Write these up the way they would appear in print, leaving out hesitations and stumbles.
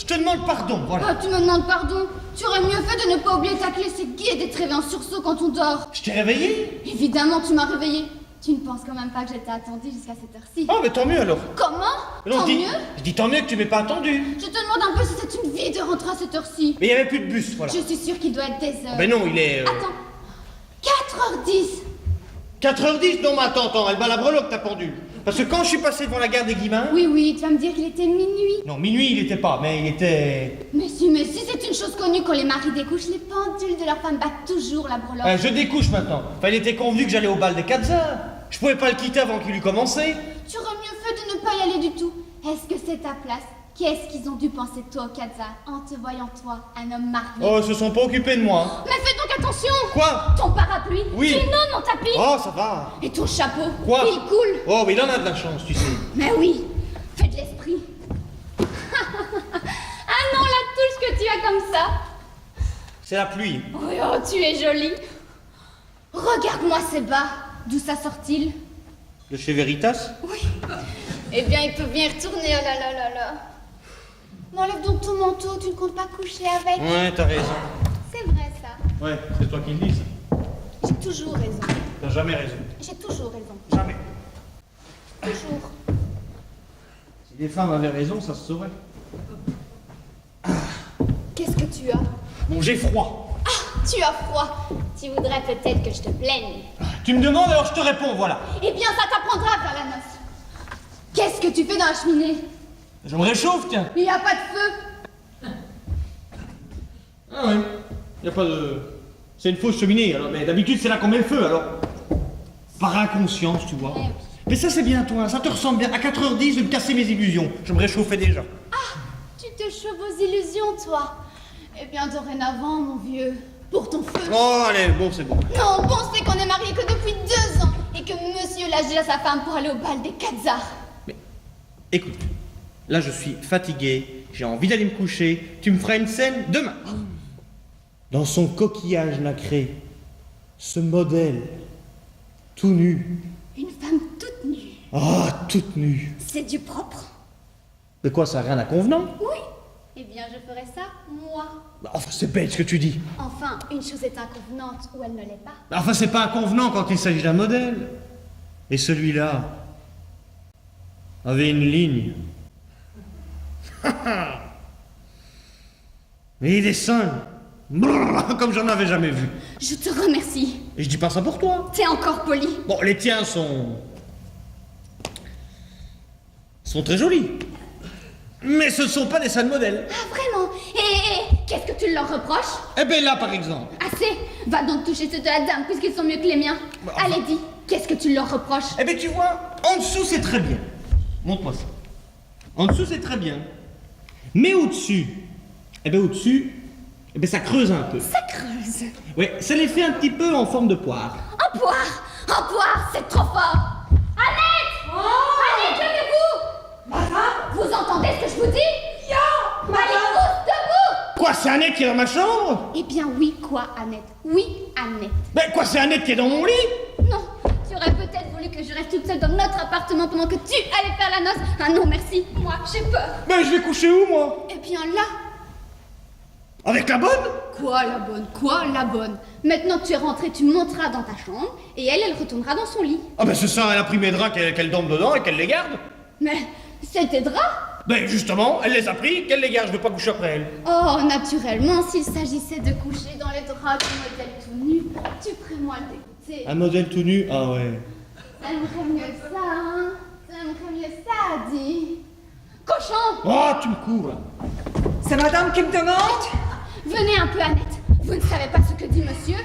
te demande pardon, voilà. Ah, tu me demandes pardon. Tu aurais mieux fait de ne pas oublier ta clé, c'est gai d'être réveillé en sursaut quand on dort. Je t'ai réveillé? Évidemment, tu m'as réveillé. Tu ne penses quand même pas que j'étais attendue jusqu'à cette heure-ci. Oh, mais tant mieux alors. Comment? Non, Tant mieux? Je dis tant mieux que tu m'aies pas attendu. Je te demande un peu si c'est une vie de rentrer à cette heure-ci. Mais il y avait plus de bus, voilà. Je suis sûre qu'il doit être des heures. Ben non, il est... Attends. 4h10. 4h10? Non, mais attends, elle bat la breloque, t'as pendu. Parce que quand je suis passé devant la gare des Guillemins... Oui, tu vas me dire qu'il était minuit. Non, minuit, il était pas, mais il était... Mais si, c'est une chose connue, quand les maris découchent, les pendules de leurs femmes battent toujours la breloque. Je découche maintenant. Enfin, il était convenu que j'allais au bal des 4 heures. Je pouvais pas le quitter avant qu'il eût commencé. Tu aurais mieux fait de ne pas y aller du tout. Est-ce que c'est ta place? Qu'est-ce qu'ils ont dû penser de toi au Kazar en te voyant toi, un homme marié? Oh, ils se sont pas occupés de moi. Mais fais donc attention! Quoi? Ton parapluie? Oui. Tu inondes mon tapis? Oh, ça va. Et ton chapeau? Quoi? Il coule? Oh, mais il en a de la chance, tu sais. Mais oui, fais de l'esprit. Ah non, la touche que tu as comme ça. C'est la pluie. Oui, oh, tu es jolie. Regarde-moi ces bas. D'où ça sort-il? De chez Veritas? Oui. Eh bien, il peut bien y retourner, oh là là là là. Mais enlève donc ton manteau, tu ne comptes pas coucher avec. Ouais, t'as raison. C'est vrai, ça. Ouais, c'est toi qui le dis, ça. J'ai toujours raison. T'as jamais raison. J'ai toujours raison. Jamais. Toujours. Si les femmes avaient raison, ça se saurait. Qu'est-ce que tu as? Bon, j'ai froid. Ah, tu as froid. Tu voudrais peut-être que je te plaigne. Tu me demandes, alors je te réponds, voilà. Eh bien, ça t'apprendra à faire la noce. Qu'est-ce que tu fais dans la cheminée? Je me réchauffe, tiens. Il n'y a pas de feu. Ah ouais. Y a pas de... C'est une fausse cheminée, alors. Mais d'habitude, c'est là qu'on met le feu, alors. Par inconscience, tu vois. Eh oui. Mais ça, c'est bien, toi. Ça te ressemble bien. À 4h10, de me casser mes illusions. Je me réchauffais déjà. Ah, tu te chauffes aux illusions, toi. Eh bien, dorénavant, mon vieux, pour ton feu. Oh, allez, bon, c'est bon. Non, bon, c'est qu'on est mariés que depuis 2 ans et que monsieur l'a dit à sa femme pour aller au bal des Kazars. Mais, écoute. Là, je suis fatigué. J'ai envie d'aller me coucher. Tu me feras une scène demain. Dans son coquillage nacré, ce modèle, tout nu. Une femme toute nue. Ah, toute nue. C'est du propre. Mais quoi, ça n'a rien d'inconvenant? Oui. Eh bien, je ferai ça, moi. Bah, enfin, c'est bête ce que tu dis. Enfin, une chose est inconvenante ou elle ne l'est pas. Bah, enfin, c'est pas inconvenant quand il s'agit d'un modèle. Et celui-là avait une ligne. Et des seins. Comme j'en avais jamais vu. Je te remercie. Et je dis pas ça pour toi. T'es encore poli. Bon, les tiens sont très jolis. Mais ce ne sont pas des seins de modèle. Ah, vraiment? Et qu'est-ce que tu leur reproches? Eh ben là, par exemple. Assez. Va donc toucher ceux de la dame, puisqu'ils sont mieux que les miens. Bah, enfin- Allez, dis, qu'est-ce que tu leur reproches? Eh ben tu vois, en dessous c'est très bien. Montre-moi ça. En dessous c'est très bien. Mais au-dessus, eh ben ça creuse un peu. Ça creuse. Ouais, ça les fait un petit peu en forme de poire. En poire, c'est trop fort. Annette! Annette, levez-vous! Vous entendez ce que je vous dis? Allez, tous debout! Quoi, c'est Annette qui est dans ma chambre? Eh bien, oui, quoi, Annette? Oui, Annette. Ben quoi, c'est Annette qui est dans mon lit? Non, tu aurais peut-être voulu que je reste toute seule dans notre appartement pendant que tu allais faire la noce. Ah non, merci, moi, j'ai peur. Ben je vais coucher où, moi? Eh bien, là. Avec la bonne? Quoi, la bonne? Maintenant que tu es rentrée, tu monteras dans ta chambre et elle retournera dans son lit. Ah ben c'est ça, elle a pris mes draps qu'elle dorme dedans et qu'elle les garde. Mais c'est tes draps? Ben justement, elle les a pris, qu'elle les garde, je veux pas coucher après elle. Oh, naturellement, s'il s'agissait de coucher dans les draps du modèle tout nu, tu ferais moins le dégoûter. Un modèle tout nu? Ah ouais. T'aimerais mieux ça, hein? T'aimerais mieux ça, dis. Cochon! Oh, tu me cours là. C'est madame qui me demande? Venez un peu, Annette. Vous ne savez pas ce que dit monsieur?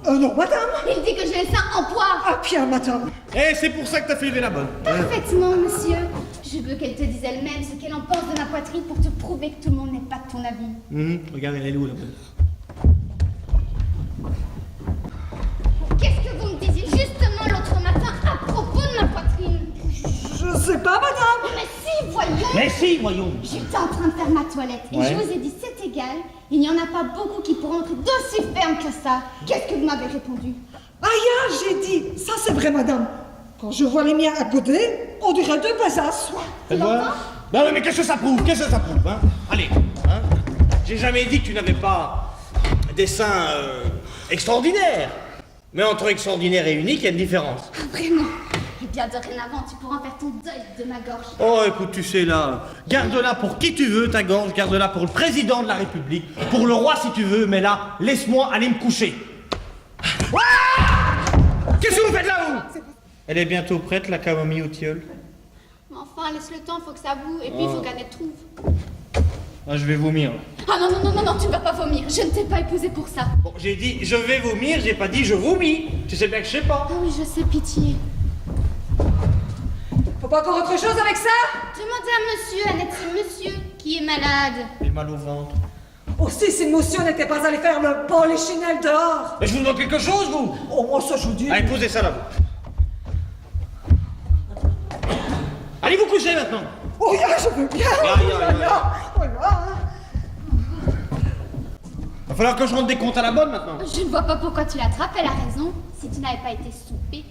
Non, madame. Il dit que j'ai les seins en poire. Ah, bien, madame. Eh, c'est pour ça que t'as fait lever la bonne. Parfaitement, monsieur. Je veux qu'elle te dise elle-même ce qu'elle en pense de ma poitrine pour te prouver que tout le monde n'est pas de ton avis. Regarde, elle est où la bonne? Qu'est-ce que vous me disiez justement l'autre matin à propos de ma poitrine? Je sais pas, madame. Mais si, voyons. Mais si, voyons. J'étais en train de faire ma toilette et Ouais. je vous ai dit c'est égal, il n'y en a pas beaucoup qui pourront entrer d'aussi ferme que ça. Qu'est-ce que vous m'avez répondu? Ah, ya, j'ai dit. Ça, c'est vrai, madame. Quand je vois les miens à côté, on dirait deux besaces. Tu Fais voir. l'entends? Bah oui, mais qu'est-ce que ça prouve? Qu'est-ce que ça prouve, hein? Allez, hein? J'ai jamais dit que tu n'avais pas des seins extraordinaires. Mais entre extraordinaire et unique, il y a une différence. Vraiment. Eh bien, dorénavant, tu pourras faire ton deuil de ma gorge. Oh, écoute, tu sais, là, garde-la pour qui tu veux, ta gorge, garde-la pour le président de la République, pour le roi si tu veux, mais là, laisse-moi aller me coucher. Qu'est-ce que vous faites là, vous? Elle est bientôt prête, la camomille au tilleul. Mais enfin, laisse le temps, faut que ça boue, et puis il faut qu'Annette trouve. Ah, je vais vomir. Ah non, non, non, non, non, tu vas pas vomir. Je ne t'ai pas épousé pour ça. Bon, j'ai dit je vais vomir, j'ai pas dit je vomis. Tu sais bien que je sais pas. Ah oui, je sais, pitié. Faut pas encore autre chose avec ça? Demandez à monsieur, Annette, c'est monsieur qui est malade. J'ai mal au ventre. Aussi, si monsieur n'était pas allé faire le polichinelle dehors. Mais je vous demande quelque chose, vous? Oh, moi, ça, je vous dis. Allez, posez ça là, vous. Allez vous coucher maintenant. Oh, ya, je veux bien. Oh, là. Va falloir que je rende des comptes à la bonne maintenant. Je ne vois pas pourquoi tu l'attrapes, elle a raison. Si tu n'avais pas été soupé.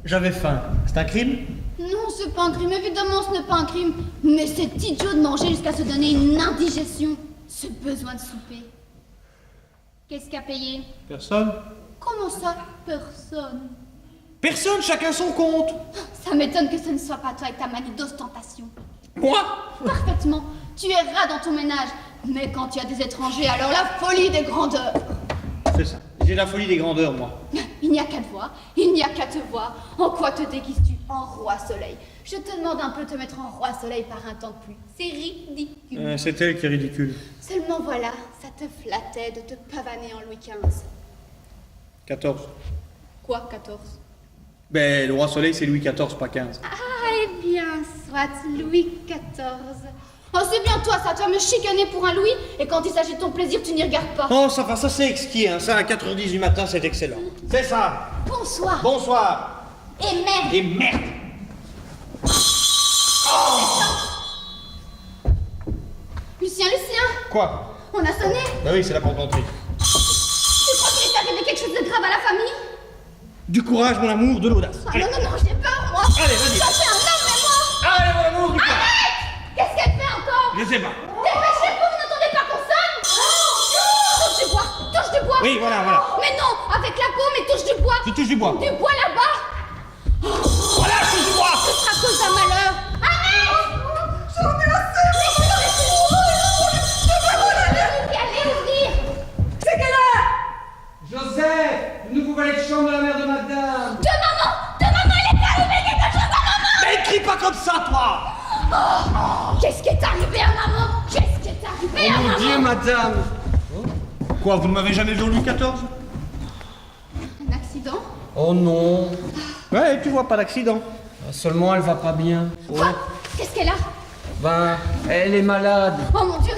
J'avais faim. C'est un crime? Non, c'est pas un crime, évidemment, ce n'est pas un crime. Mais c'est idiot de manger jusqu'à se donner une indigestion. Ce besoin de souper. Qu'est-ce qu'a payé? Personne. Comment ça, personne? Personne, chacun son compte. Ça m'étonne que ce ne soit pas toi avec ta manie d'ostentation. Moi? Parfaitement. Tu es rat dans ton ménage. Mais quand tu as des étrangers, alors la folie des grandeurs. C'est ça. J'ai la folie des grandeurs, moi. Il n'y a qu'à te voir, il n'y a qu'à te voir. En quoi te déguises-tu? En roi soleil. Je te demande un peu de te mettre en roi soleil par un temps de pluie. C'est ridicule. C'est elle qui est ridicule. Seulement voilà, ça te flattait de te pavaner en Louis XV. 14. Quoi, 14? Ben, le roi soleil, c'est Louis XIV, pas 15. Ah, eh bien, soit Louis XIV. Oh, c'est bien toi, ça, tu vas me chicaner pour un Louis, et quand il s'agit de ton plaisir, tu n'y regardes pas. Oh, ça va, ça c'est exquis, hein. Ça, à 4h10 du matin, c'est excellent. C'est ça. Bonsoir. Bonsoir. Et merde. Et merde. Lucien, Lucien, Quoi? on a sonné. Bah oui, c'est la porte d'entrée. Tu crois qu'il est arrivé quelque chose de grave à la famille? Du courage, mon amour, de l'audace. Ah non, non, non, j'ai peur, moi. Allez, vas-y. Ça fait un homme, mais moi. Allez, mon amour, du courage. Qu'est-ce qu'elle fait encore? Je sais pas. Dépêchez-vous, vous n'entendez pas qu'on sonne? Touche du bois, touche du bois. Oui, voilà, voilà. Mais non, avec la paume et touche du bois. Tu touches du bois. Du bois là-bas. Voilà, je touche du bois. Ce sera cause d'un malheur. Annette! J'en ai assez. Allez, ouvrir. C'est quelle heure? Joseph, le nouveau valet de chambre de la mère de madame. De maman, il est arrivé quelque chose à maman. Mais crie pas comme ça, toi. Qu'est-ce qui est arrivé à maman? Qu'est-ce qui est arrivé à Oh mon maman? Dieu, madame. Quoi, vous ne m'avez jamais vu au Louis XIV? Un accident? Oh non. Ouais, tu vois, pas d'accident. Seulement, elle va pas bien. Quoi? Qu'est-ce qu'elle a? Ben, elle est malade. Oh mon Dieu.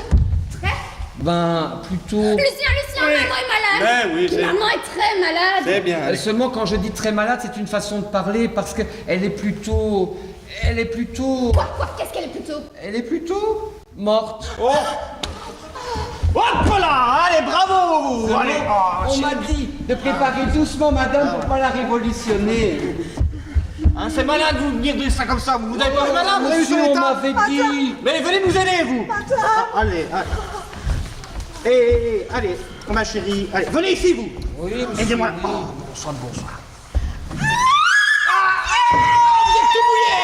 Très. Ben, plutôt... Lucien, Oui. maman est malade. Ouais, oui, c'est- Maman est très malade. C'est bien. allez. Seulement, quand je dis très malade, c'est une façon de parler parce que elle est plutôt... Quoi? Qu'est-ce qu'elle est plutôt? Elle est plutôt morte. Oh. Hop là. Allez, bravo. Seulement, Allez. on m'a dit de préparer doucement madame pour pas la révolutionner. Hein, c'est malin de vous venir dire ça comme ça. Vous n'avez pas le malin, vous avez eu Monsieur, son on état. m'avait dit... Mais venez nous aider, vous. Ah, allez, allez. Allez, ma chérie. Allez, venez ici, vous. Oui, monsieur. Aidez-moi. oui. Oh, bonsoir, bonsoir. Vous êtes tout mouillé.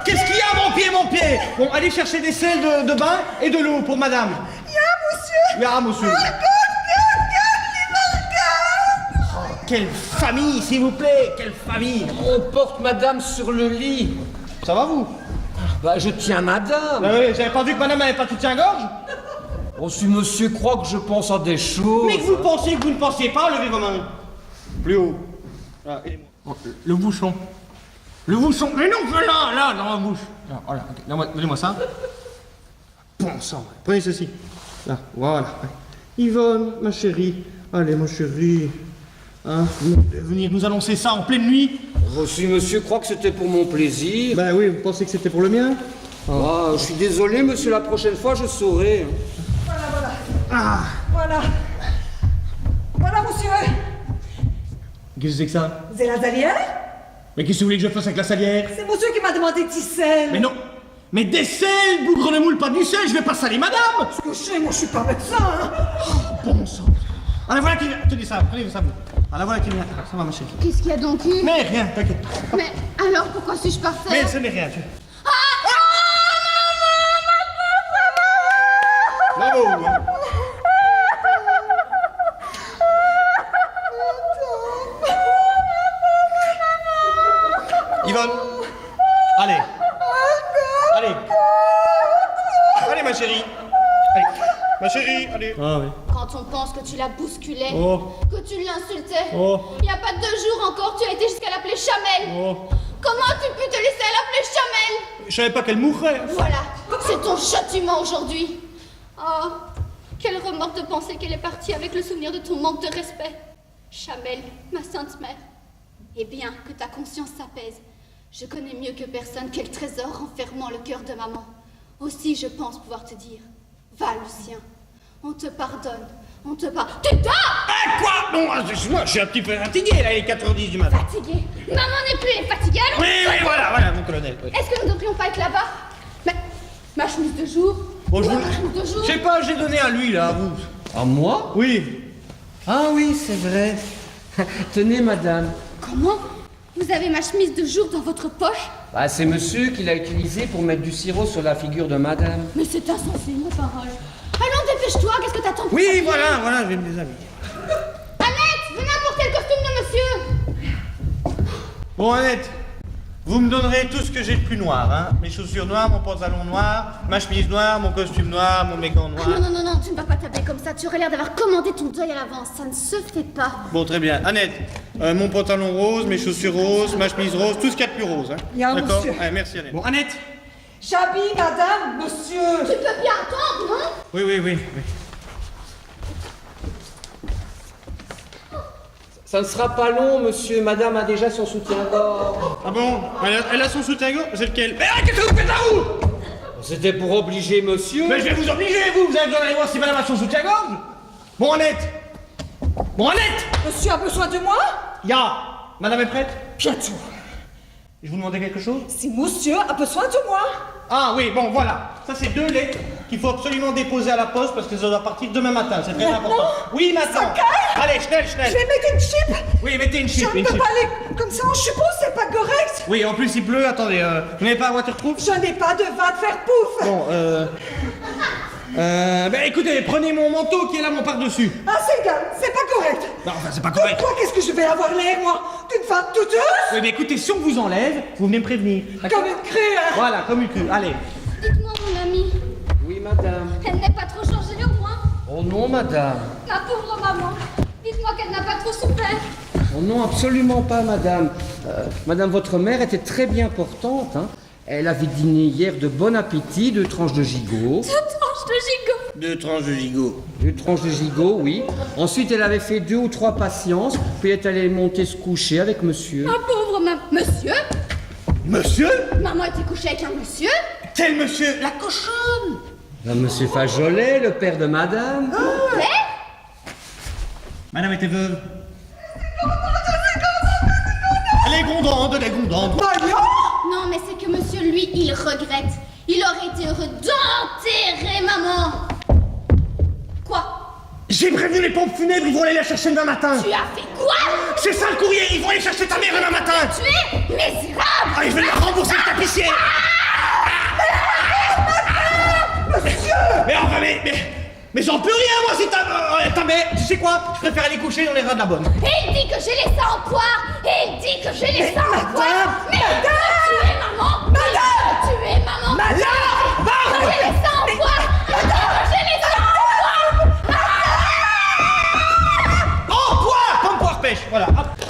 Qu'est-ce qu'il y a, mon pied? Bon, allez chercher des sels de bain et de l'eau pour madame. Ya, monsieur. Oh, quelle famille, s'il vous plaît. Quelle famille. On porte madame sur le lit. Ça va, vous? Bah, je tiens madame. Ah oui, j'avais pas vu que madame n'avait pas de soutien-gorge. Oh, si monsieur croit que je pense à des choses... Mais que vous pensiez que vous ne pensiez pas, levez vos mains. Plus haut. Là, aidez-moi. Oh, le bouchon. Le bouchon. Mais non, là, dans la bouche. Là, voilà, ok. Donnez-moi ça. Bon sang. Prenez ceci. Là, voilà. Yvonne, ma chérie. Allez, ma chérie. Hein, vous devez venir nous annoncer ça en pleine nuit. Oh, si monsieur croit que c'était pour mon plaisir... Ben oui, vous pensez que c'était pour le mien? Ah, je suis désolé, monsieur, la prochaine fois, je saurai. Voilà. Voilà, monsieur. Qu'est-ce que c'est que ça? C'est la Zalière? Mais qu'est-ce que vous voulez que je fasse avec la salière? C'est monsieur qui m'a demandé du sel. Mais non. Mais des sels, bougre de moule, pas du sel, je vais pas saler madame. Ce que je sais, moi je suis pas médecin, hein. Bon sang. Ah, la voilà qui vient. Tenez ça, prenez ça. Ah, la voilà qui vient. Ça va, ma chérie. Qu'est-ce qu'il y a donc eu? Mais rien, t'inquiète. Mais alors pourquoi suis-je par terre? Mais ce n'est rien. Bravo. hein. Yvonne. Allez. Allez. Allez, ma chérie. Allez. Ma chérie, allez. Ah oui. Quand on pense que tu la bousculais, Oh. que tu l'insultais, Oh. il n'y a pas 2 jours encore, tu as été jusqu'à l'appeler Chamel. Oh. Comment tu peux te laisser l'appeler Chamel? Je savais pas qu'elle mourrait. Voilà, c'est ton châtiment aujourd'hui. Oh, quel remords de penser qu'elle est partie avec le souvenir de ton manque de respect. Chamel, ma sainte mère. Et bien que ta conscience s'apaise, je connais mieux que personne quel trésor renfermant le cœur de maman. Aussi, je pense pouvoir te dire, va Lucien, on te pardonne, on te pardonne. Tu dors! Ah, quoi? Bon, excuse-moi, je suis un petit peu fatigué, là, il est 4h10 du matin. Fatiguée. Maman n'est plus, elle est fatiguée, alors... Oui, voilà, mon colonel. oui. Est-ce que nous ne devrions pas être là-bas? Mais, ma chemise de jour? Bon, je Ouais, vous- ma chemise de jour? Je sais pas, j'ai donné à lui, là, à vous. À moi? Oui. Ah oui, c'est vrai. Tenez, madame. Comment? Vous avez ma chemise de jour dans votre poche? Bah, c'est monsieur qui l'a utilisé pour mettre du sirop sur la figure de madame. Mais c'est insensé, ma parole. Allons, dépêche-toi, qu'est-ce que t'attends pour Oui, t'habiller? voilà, je vais me déshabiller. Annette, venez apporter le costume de monsieur. Bon, Annette, vous me donnerez tout ce que j'ai de plus noir, hein. Mes chaussures noires, mon pantalon noir, ma chemise noire, mon costume noir, mes gants noirs. Ah, non, tu ne vas pas t'habiller comme ça. Tu aurais l'air d'avoir commandé ton deuil à l'avance. Ça ne se fait pas. Bon, très bien. Annette, mon pantalon rose, mes chaussures roses, ma chemise rose, tout ce qu'il y a de plus rose, hein. Il y a un D'accord? monsieur. Ouais, merci, Annette. Bon, Annette. J'habille madame, monsieur. Tu peux bien attendre, non? Oui. Ça ne sera pas long, monsieur. Madame a déjà son soutien-gorge. Ah bon? Elle a son soutien-gorge? C'est lequel? Mais qu'est-ce que vous faites là, vous? C'était pour obliger monsieur. Mais je vais vous obliger, vous avez besoin d'aller voir si madame a son soutien-gorge? Bon, Annette. Monsieur a besoin de moi? Ya. Madame est prête? Bientôt. Je vous demandais quelque chose? Si monsieur a besoin de moi. Ah oui, bon, voilà. Ça, c'est 2 lettres qu'il faut absolument déposer à la poste parce que ça doit partir demain matin. C'est très Maintenant? important. Oui, maintenant. Ça calme? Allez, schnell. Je vais mettre une chip. Oui, mettez une Je chip, ne une peux chip. pas aller comme ça, je suppose, c'est pas correct. Oui, en plus, il pleut. Attendez, vous n'avez pas un waterproof? Je n'ai pas de va de faire pouf. Bon, ben écoutez, prenez mon manteau qui est là, mon par-dessus. Ah, c'est égal, c'est pas correct. Non, enfin, c'est pas correct. Toi, qu'est-ce que je vais avoir l'air, moi? D'une femme douteuse? Oui, mais écoutez, si on vous enlève, vous venez me prévenir. D'accord? Comme une crue, hein. Voilà, comme une queue. Allez. Dites-moi, mon ami, Oui, madame. elle n'est pas trop changée au moins? Oh non, madame. Ma pauvre maman, dites-moi qu'elle n'a pas trop souffert. Oh non, absolument pas, madame. Madame, votre mère était très bien portante, hein. Elle avait dîné hier de bon appétit, 2 tranches de gigot. 2 tranches de gigot. 2 tranches de gigot. 2 tranches de gigot, oui. Ensuite, elle avait fait 2 ou 3 patiences, puis elle est allée monter se coucher avec monsieur. Ma pauvre maman. Monsieur? Monsieur? Maman était couchée avec un monsieur? Quel monsieur? La cochonne! Monsieur Fajolet, le père de madame. Madame était veuve. Elle est gondante, Non, mais c'est que monsieur, lui, il regrette. Il aurait été heureux d'enterrer maman. Quoi? J'ai prévenu les pompes funèbres, ils vont aller la chercher demain matin. Tu as fait quoi? C'est ça le courrier, ils vont aller chercher ta mère demain matin. Tu es misérable. Ah, ils veulent la rembourser le tapissier. Mais enfin, mais j'en peux rien, moi, si ta mère... Tu sais quoi? Je préfère aller coucher dans les rats de la bonne. Et il dit que j'ai laissé en poire. Et il dit que j'ai laissé en poire. Mais tu es maman. Tu es maman. Que j'ai laissé en poire. Que j'ai laissé en poire. Oh, poire! Comme poire pêche, voilà. Hop.